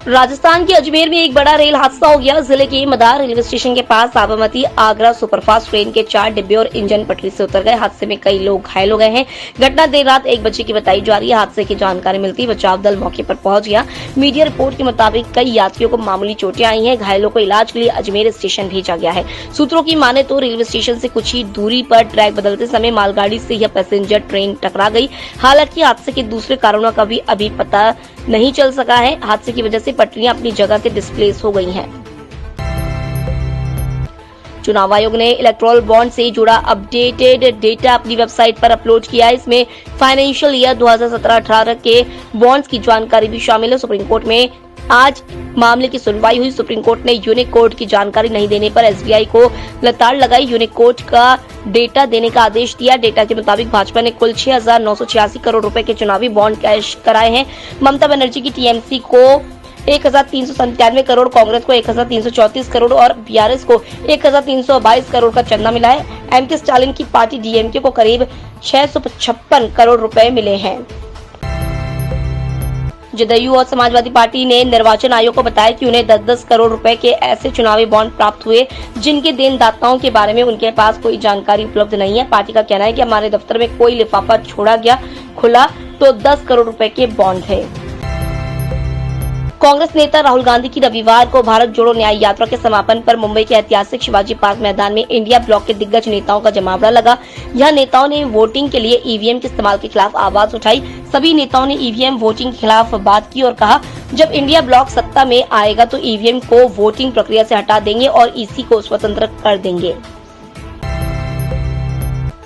राजस्थान के अजमेर में एक बड़ा रेल हादसा हो गया। जिले के मदार रेलवे स्टेशन के पास साबरमती आगरा सुपरफास्ट ट्रेन के 4 डिब्बे और इंजन पटरी से उतर गए। हादसे में कई लोग घायल हो गए हैं। घटना देर रात 1 बजे की बताई जा रही है। हादसे की जानकारी मिलती बचाव दल मौके पर पहुंच गया। मीडिया रिपोर्ट के मुताबिक कई यात्रियों को मामूली चोटें आई हैं। घायलों को इलाज के लिए अजमेर स्टेशन भेजा गया है। सूत्रों की माने तो रेलवे स्टेशन से कुछ ही दूरी पर ट्रैक बदलते समय मालगाड़ी से यह पैसेंजर ट्रेन टकरा गई। हालांकि हादसे के दूसरे कारणों का भी अभी पता नहीं चल सका है। हादसे की वजह से पटरियां अपनी जगह से डिस्प्लेस हो गई हैं। चुनाव आयोग ने इलेक्टोरल बॉन्ड से जुड़ा अपडेटेड डेटा अपनी वेबसाइट पर अपलोड किया है। इसमें फाइनेंशियल ईयर 2017-18 के बॉन्ड्स की जानकारी भी शामिल है। सुप्रीम कोर्ट में आज मामले की सुनवाई हुई। सुप्रीम कोर्ट ने यूनिकोड की जानकारी नहीं देने पर एसबीआई को लताड़ लगाई। यूनिकोड का डेटा देने का आदेश दिया। डेटा के मुताबिक भाजपा ने कुल 6,986 करोड़ रुपए के चुनावी बॉन्ड कैश कराए हैं। ममता बनर्जी की टीएमसी को 1,397 करोड़, कांग्रेस को 1,334 करोड़ और बीआरएस को 1,322 करोड़ का चंदा मिला है। एमके स्टालिन की पार्टी डीएमके को करीब 655 करोड़ रुपए मिले हैं। जदयू और समाजवादी पार्टी ने निर्वाचन आयोग को बताया कि उन्हें 10-10 करोड़ रुपए के ऐसे चुनावी बॉन्ड प्राप्त हुए जिनके देनदाताओं के बारे में उनके पास कोई जानकारी उपलब्ध नहीं है। पार्टी का कहना है कि हमारे दफ्तर में कोई लिफाफा छोड़ा गया खुला तो 10 करोड़ रुपए के बॉन्ड है। कांग्रेस नेता राहुल गांधी की रविवार को भारत जोड़ो न्याय यात्रा के समापन पर मुंबई के ऐतिहासिक शिवाजी पार्क मैदान में इंडिया ब्लॉक के दिग्गज नेताओं का जमावड़ा लगा। यह नेताओं ने वोटिंग के लिए ईवीएम के इस्तेमाल के खिलाफ आवाज उठाई। सभी नेताओं ने ईवीएम वोटिंग के खिलाफ बात की और कहा, जब इंडिया ब्लॉक सत्ता में आएगा तो ईवीएम को वोटिंग प्रक्रिया से हटा देंगे और ईसी को स्वतंत्र कर देंगे।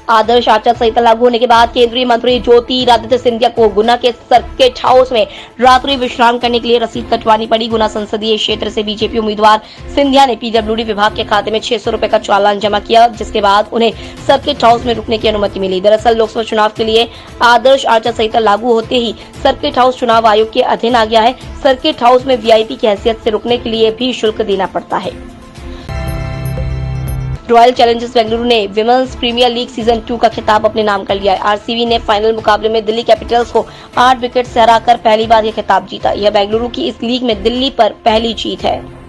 आदर्श आचार संहिता लागू होने के बाद केंद्रीय मंत्री ज्योतिरादित्य सिंधिया को गुना के सर्किट हाउस में रात्रि विश्राम करने के लिए रसीद कटवानी पड़ी। गुना संसदीय क्षेत्र से बीजेपी उम्मीदवार सिंधिया ने पीडब्ल्यूडी विभाग के खाते में 600 रुपए का चालान जमा किया, जिसके बाद उन्हें सर्किट हाउस में रुकने की अनुमति मिली। दरअसल लोकसभा चुनाव के लिए आदर्श आचार संहिता लागू होते ही सर्किट हाउस चुनाव आयोग के अधीन आ गया है। सर्किट हाउस में वीआईपी की हैसियत से रुकने के लिए भी शुल्क देना पड़ता है। रॉयल चैलेंजर्स बेंगलुरु ने विमेंस प्रीमियर लीग सीजन 2 का खिताब अपने नाम कर लिया है। आरसीबी ने फाइनल मुकाबले में दिल्ली कैपिटल्स को 8 विकेट से हराकर पहली बार यह खिताब जीता। यह बेंगलुरु की इस लीग में दिल्ली पर पहली जीत है।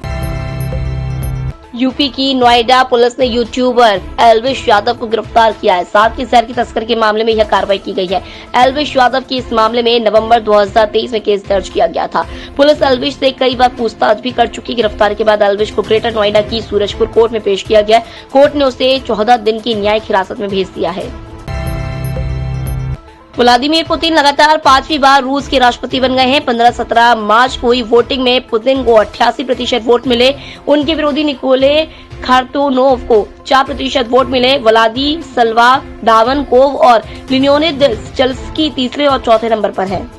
यूपी की नोएडा पुलिस ने यूट्यूबर एल्विश यादव को गिरफ्तार किया है। साथ ही जहर की तस्करी के मामले में यह कार्रवाई की गई है। एल्विश यादव की इस मामले में नवंबर 2023 में केस दर्ज किया गया था। पुलिस एल्विश से कई बार पूछताछ भी कर चुकी। गिरफ्तारी के बाद एल्विश को ग्रेटर नोएडा की सूरजपुर कोर्ट में पेश किया गया। कोर्ट ने उसे 14 दिन की न्यायिक हिरासत में भेज दिया है। व्लादिमीर पुतिन लगातार 5वीं बार रूस के राष्ट्रपति बन गए हैं। 15-17 मार्च को हुई वोटिंग में पुतिन को 88% वोट मिले। उनके विरोधी निकोले खार्तोनोव को 4% वोट मिले। व्लादिस्लावा दावनकोव और लियोनिद स्लस्की तीसरे और चौथे नंबर पर है।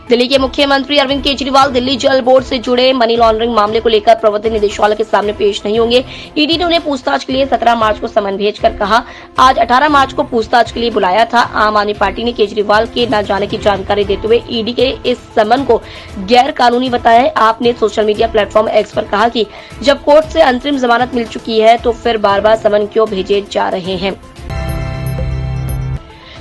दिल्ली के मुख्यमंत्री अरविंद केजरीवाल दिल्ली जल बोर्ड से जुड़े मनी लॉन्ड्रिंग मामले को लेकर प्रवर्तन निदेशालय के सामने पेश नहीं होंगे। ईडी ने उन्हें पूछताछ के लिए 17 मार्च को समन भेजकर कहा, आज 18 मार्च को पूछताछ के लिए बुलाया था। आम आदमी पार्टी ने केजरीवाल के न जाने की जानकारी देते हुए ईडी के इस समन को गैर कानूनी बताया है। आपने सोशल मीडिया प्लेटफॉर्म एक्स पर कहा कि जब कोर्ट से अंतरिम जमानत मिल चुकी है तो फिर बार बार समन क्यों भेजे जा रहे हैं।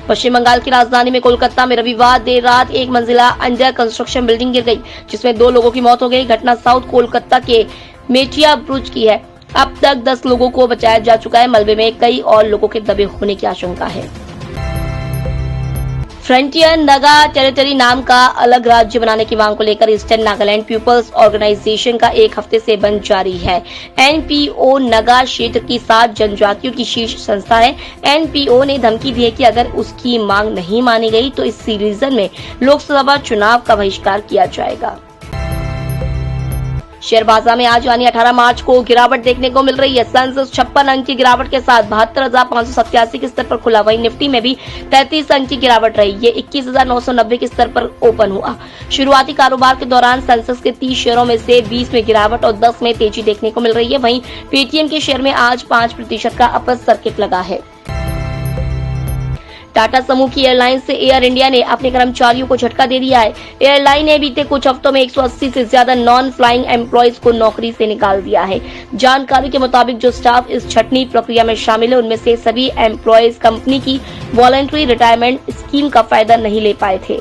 पश्चिम बंगाल की राजधानी में कोलकाता में रविवार देर रात एक मंजिला अंडर कंस्ट्रक्शन बिल्डिंग गिर गई, जिसमें 2 लोगों की मौत हो गई। घटना साउथ कोलकाता के मेटिया ब्रुज की है। अब तक 10 लोगों को बचाया जा चुका है। मलबे में कई और लोगों के दबे होने की आशंका है। फ्रंटियर नागा टेरिटरी नाम का अलग राज्य बनाने की मांग को लेकर ईस्टर्न नागालैंड पीपल्स ऑर्गेनाइजेशन का 1 हफ्ते से बंद जारी है। एनपीओ नागा क्षेत्र की 7 जनजातियों की शीर्ष संस्था है। एनपीओ ने धमकी दी है कि अगर उसकी मांग नहीं मानी गई तो इस रीजन में लोकसभा चुनाव का बहिष्कार किया जाएगा। शेयर बाजार में आज यानी 18 मार्च को गिरावट देखने को मिल रही है। सेंसेक्स 56 अंक की गिरावट के साथ 72,587 के स्तर पर खुला। वहीं निफ्टी में भी 33 अंक की गिरावट रही। ये 21,990 के स्तर पर ओपन हुआ। शुरुआती कारोबार के दौरान सेंसेक्स के 30 शेयरों में से 20 में गिरावट और 10 में तेजी देखने को मिल रही है। वहीं पेटीएम के शेयर में आज 5% का अपर सर्किट लगा है। टाटा समूह की एयरलाइन से एयर इंडिया ने अपने कर्मचारियों को झटका दे दिया है। एयरलाइन ने बीते कुछ हफ्तों में 180 से ज्यादा नॉन फ्लाइंग एम्प्लॉयज को नौकरी से निकाल दिया है। जानकारी के मुताबिक जो स्टाफ इस छंटनी प्रक्रिया में शामिल है, उनमें से सभी एम्प्लॉयज कंपनी की वॉलंटरी रिटायरमेंट स्कीम का फायदा नहीं ले पाए थे।